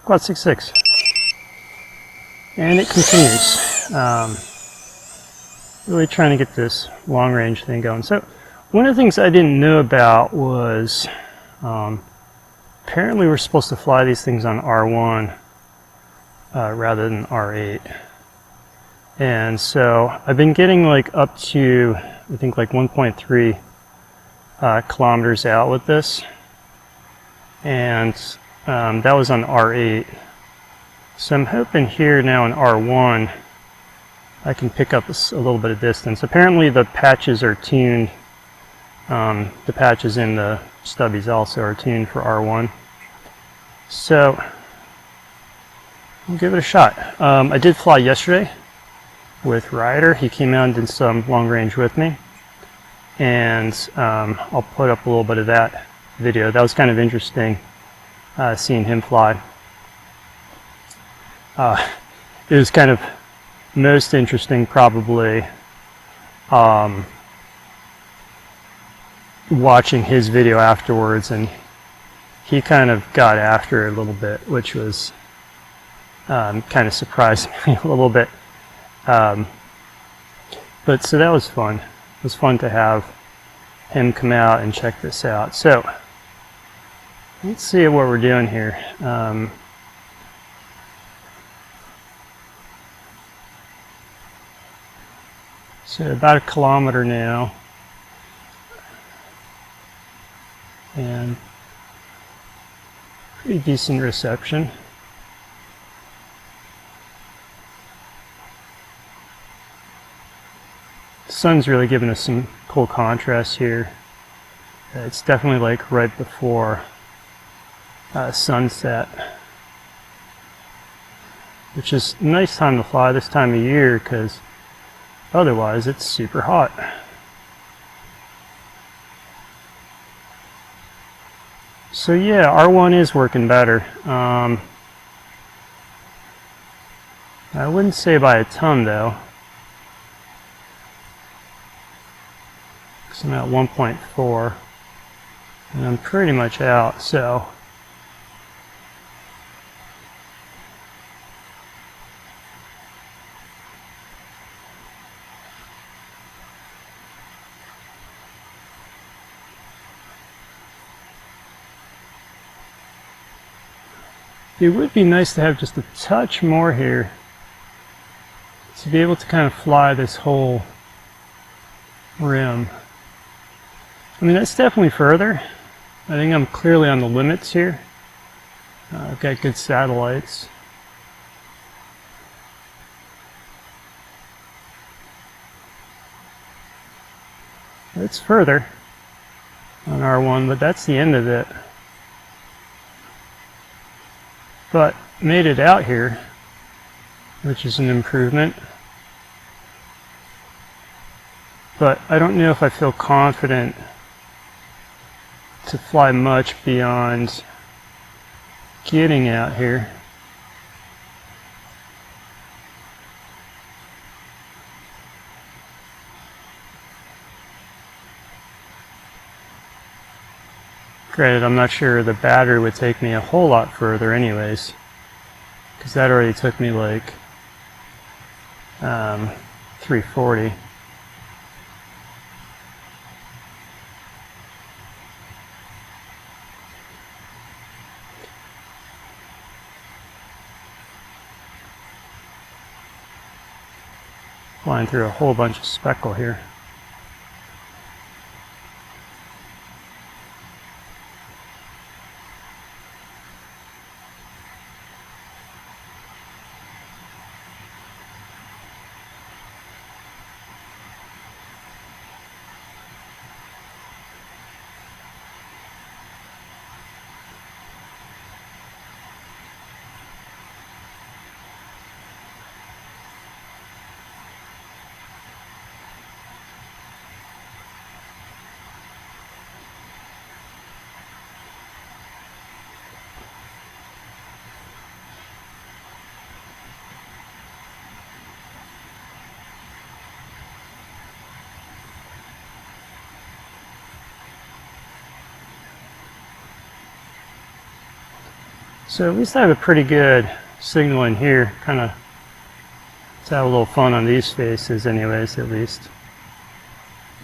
Quad 6.6. And it continues. Really trying to get this long range thing going. So one of the things I didn't know about was apparently we're supposed to fly these things on R1 rather than R8. And so I've been getting like up to, I think like 1.3 kilometers out with this. And that was on R8. So I'm hoping here now in R1 I can pick up a little bit of distance. Apparently the patches are tuned, the patches in the stubbies also are tuned for R1. So we'll give it a shot. I did fly yesterday with Ryder. He came out and did some long range with me. And I'll put up a little bit of that video. That was kind of interesting seeing him fly. It was kind of most interesting probably watching his video afterwards, and he kind of got after it a little bit, which was kind of surprised me a little bit. But so that was fun. It was fun to have him come out and check this out. So let's see what we're doing here. So about 1 kilometer now, and pretty decent reception. The sun's really giving us some cool contrast here. It's definitely like right before sunset, which is a nice time to fly this time of year because otherwise it's super hot. So yeah, R1 is working better. I wouldn't say by a ton though. I'm at 1.4 and I'm pretty much out, so it would be nice to have just a touch more here to be able to kind of fly this whole rim. I mean, that's definitely further. I think I'm clearly on the limits here. I've got good satellites. It's further on R1, but that's the end of it. But made it out here, which is an improvement. But I don't know if I feel confident to fly much beyond getting out here. Granted, I'm not sure the battery would take me a whole lot further anyways, because that already took me like 340. Flying through a whole bunch of speckle here. So at least I have a pretty good signal in here, kind of to have a little fun on these faces anyways, at least.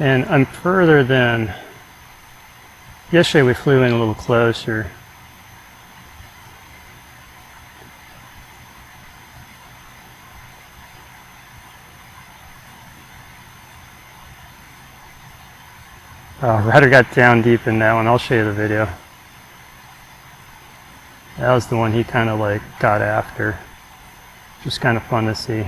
And I'm further than, yesterday we flew in a little closer. Rudder got down deep in that one. I'll show you the video. That was the one he kind of like got after. Just kind of fun to see.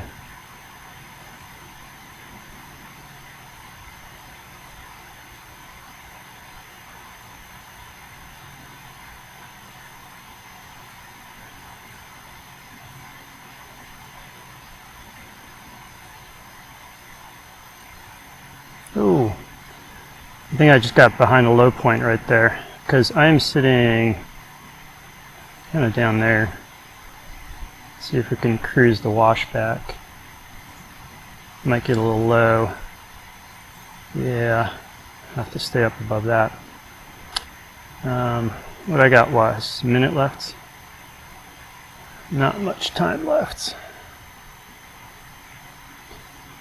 Ooh. I think I just got behind a low point right there because I am sitting kind of down there. See if we can cruise the washback. Might get a little low. Yeah, have to stay up above that. What I got was a minute left. Not much time left.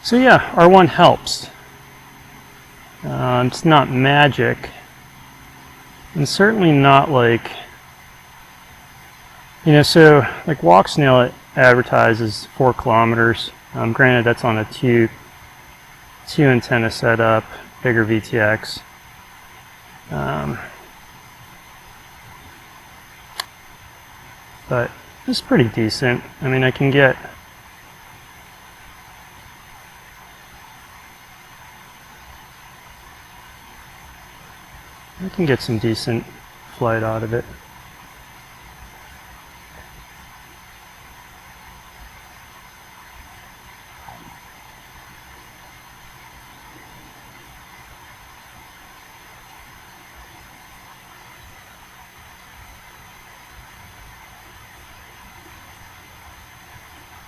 So yeah, R1 helps. It's not magic, and certainly not like, you know, so like Walksnail, it advertises 4 kilometers. Granted, that's on a two antenna setup, bigger VTX. But it's pretty decent. I mean, I can get some decent flight out of it.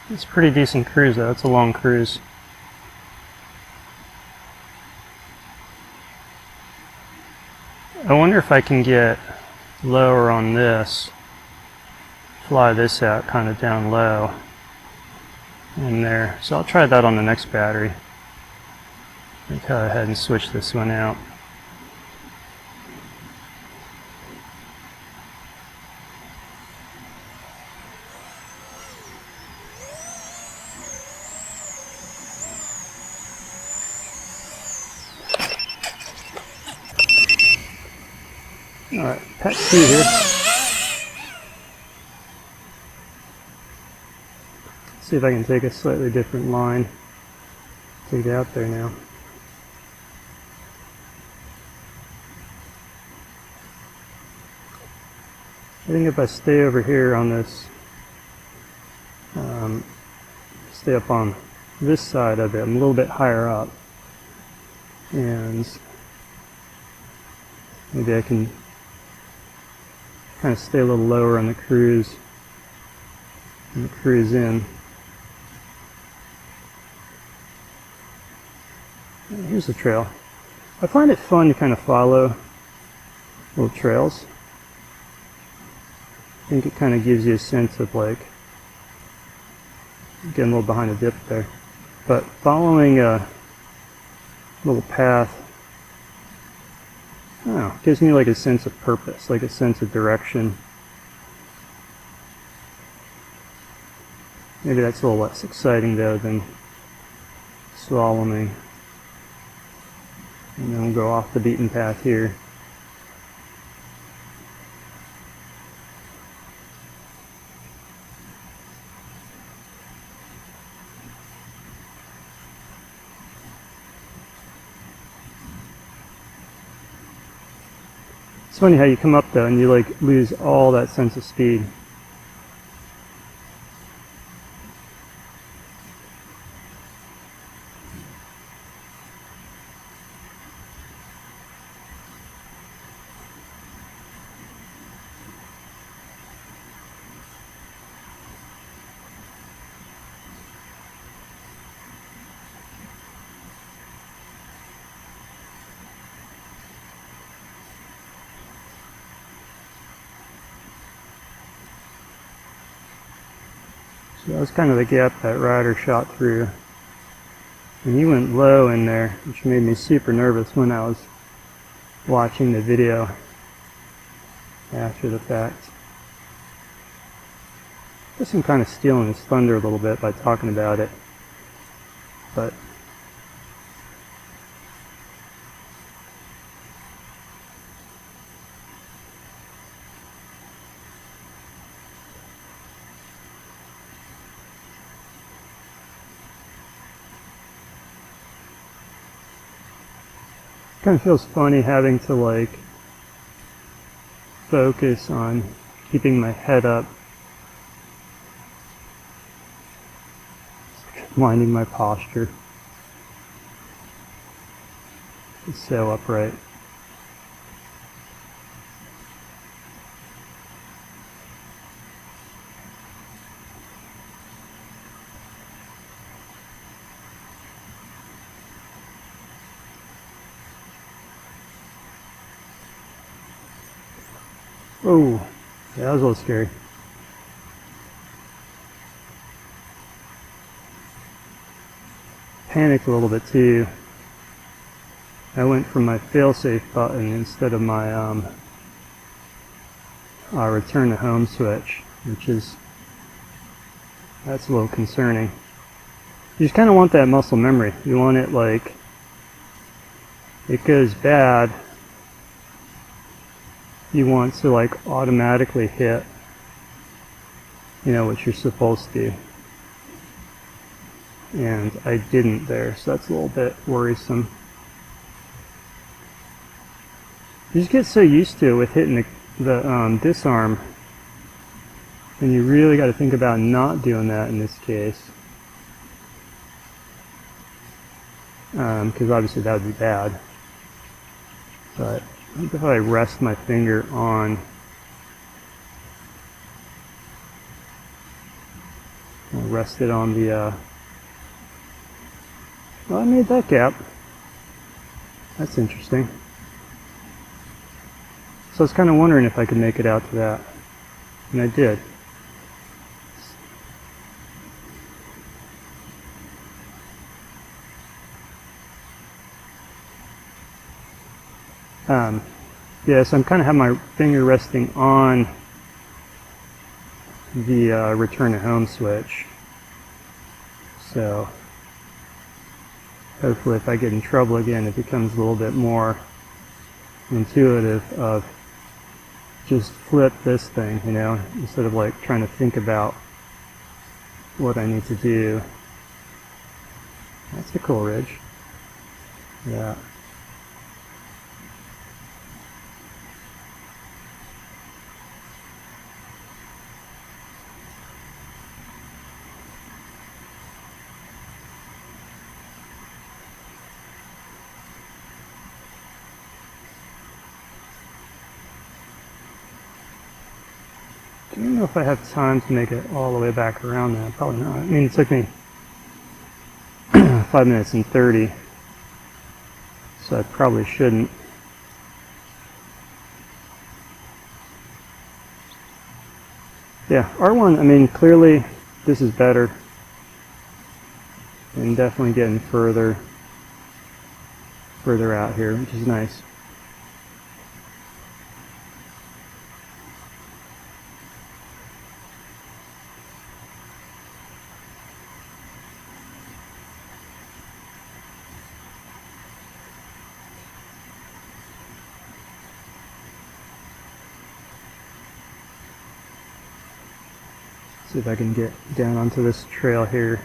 It's a pretty decent cruise though. It's a long cruise. I wonder if I can get lower on this, fly this out kind of down low in there. So I'll try that on the next battery. I'll go ahead and switch this one out. Alright, Pat 2 here. See if I can take a slightly different line. Take it out there now. I think if I stay over here on this, stay up on this side of it, I'm a little bit higher up, and maybe I can kind of stay a little lower on the cruise and cruise in. Here's the trail. I find it fun to kind of follow little trails. I think it kind of gives you a sense of like getting a little behind a dip there. But following a little path, I don't know, gives me like a sense of purpose, like a sense of direction. Maybe that's a little less exciting though than slaloming. And then we'll go off the beaten path here. It's funny how you come up though and you like lose all that sense of speed. So that was kind of the gap that rider shot through. And he went low in there, which made me super nervous when I was watching the video after the fact. I guess I'm kind of stealing his thunder a little bit by talking about it, but kind of feels funny having to like focus on keeping my head up, minding my posture. It's so upright. Oh, yeah, that was a little scary. Panicked a little bit too. I went for my failsafe button instead of my return to home switch, that's a little concerning. You just kind of want that muscle memory. You want it like, it goes bad, you want to like automatically hit, what you're supposed to. And I didn't there, so that's a little bit worrisome. You just get so used to it with hitting the disarm, and you really got to think about not doing that in this case, because obviously that would be bad. But if I rest my finger on, I'll rest it on the, well, I made that gap. That's interesting. So I was kind of wondering if I could make it out to that, and I did. Yeah, so I'm kind of have my finger resting on the return to home switch. So hopefully if I get in trouble again, it becomes a little bit more intuitive of just flip this thing, instead of like trying to think about what I need to do. That's a cool ridge. Yeah. I don't know if I have time to make it all the way back around that. Probably not. I mean, it took me 5 minutes and 30, so I probably shouldn't. Yeah, R1, I mean, clearly this is better, and definitely getting further out here, which is nice. See if I can get down onto this trail here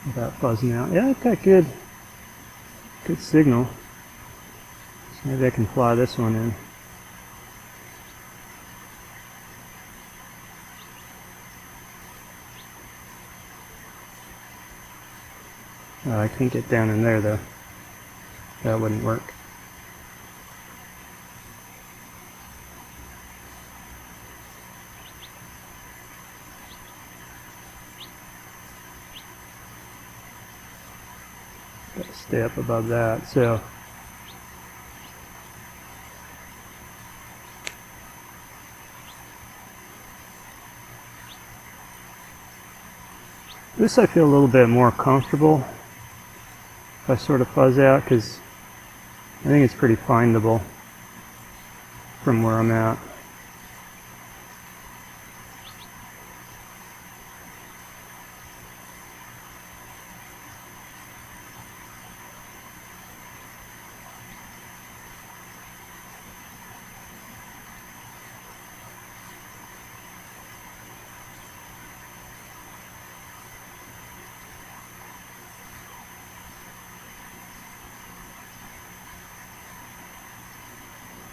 without buzzing out. Yeah, I've got good signal. So maybe I can fly this one in. I can't get down in there though. That wouldn't work. Gotta stay up above that. So This I feel a little bit more comfortable if I sort of fuzz out, because I think it's pretty findable from where I'm at.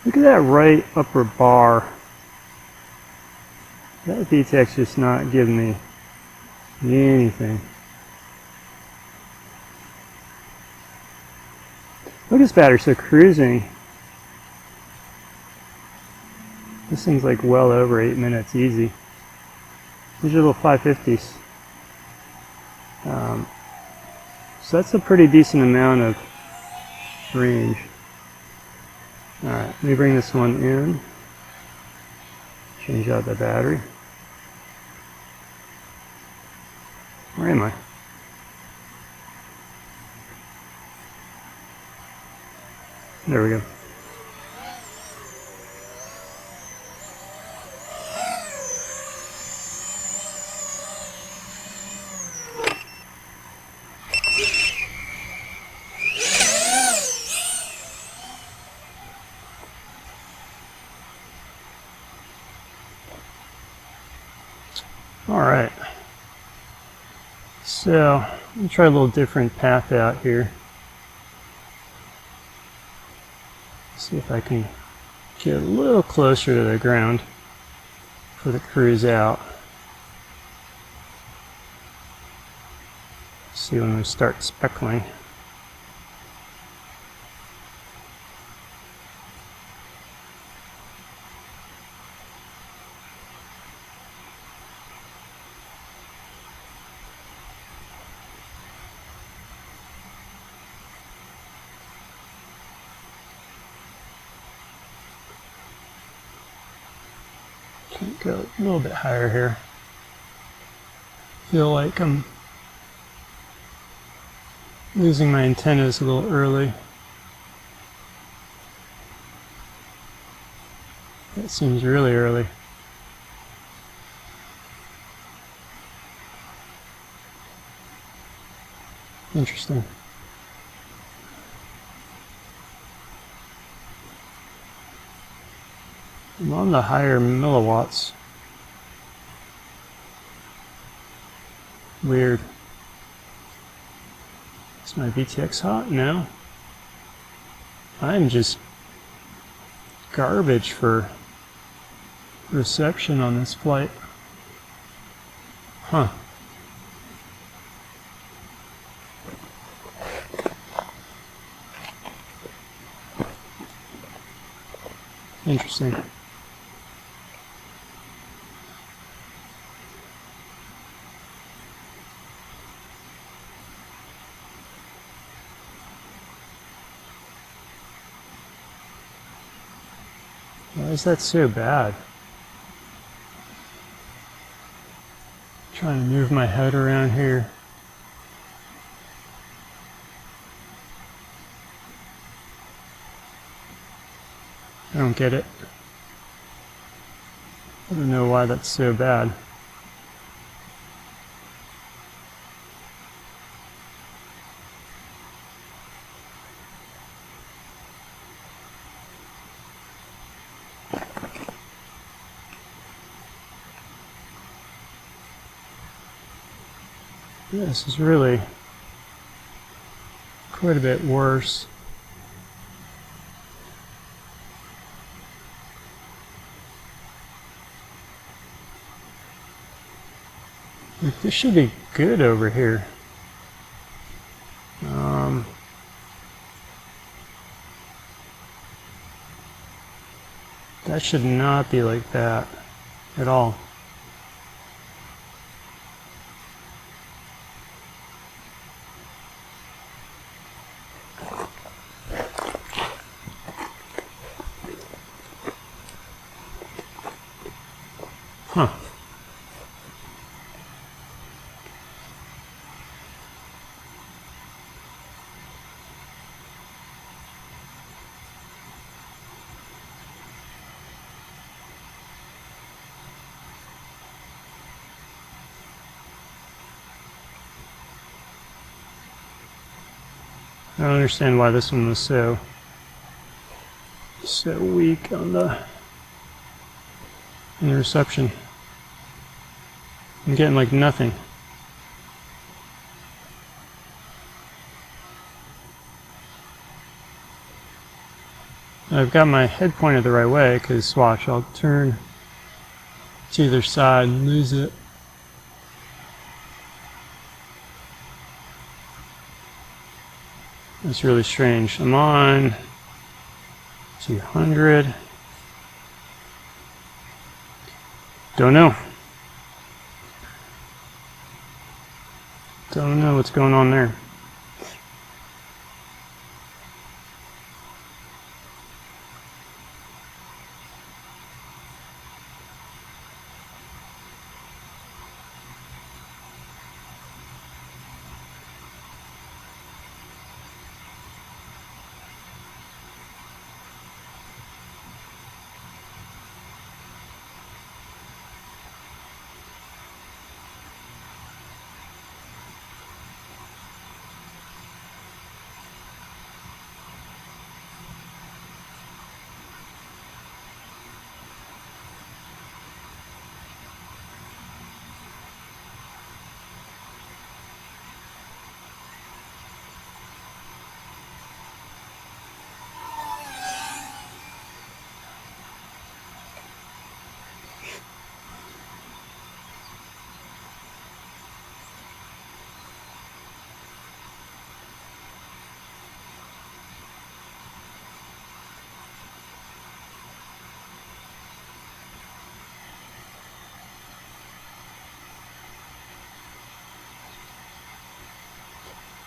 Look at that right upper bar. That VTEC's just not giving me anything. Look at this battery. So cruising, this thing's like well over 8 minutes easy. These are little 550s. So that's a pretty decent amount of range. Alright, let me bring this one in. Change out the battery. Where am I? There we go. Alright, so let me try a little different path out here. See if I can get a little closer to the ground for the cruise out. See when we start speckling. Go a little bit higher here. Feel like I'm losing my antennas a little early. That seems really early. Interesting. I'm on the higher milliwatts. Weird. Is my VTX hot? No. I'm just garbage for reception on this flight. Huh. Interesting. Why is that so bad? Trying to move my head around here. I don't get it. I don't know why that's so bad. This is really quite a bit worse. Like, this should be good over here. That should not be like that at all. Huh. I don't understand why this one was so weak on the reception. I'm getting like nothing. I've got my head pointed the right way because watch, I'll turn to either side and lose it. That's really strange. I'm on 200. Don't know. Don't know what's going on there.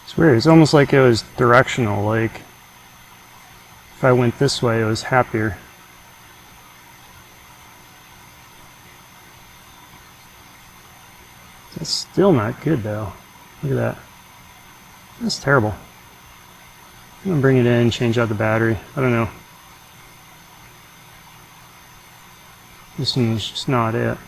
It's weird. It's almost like it was directional. Like if I went this way, it was happier. That's still not good though. Look at that. That's terrible. I'm gonna bring it in, change out the battery. I don't know. This one's just not it.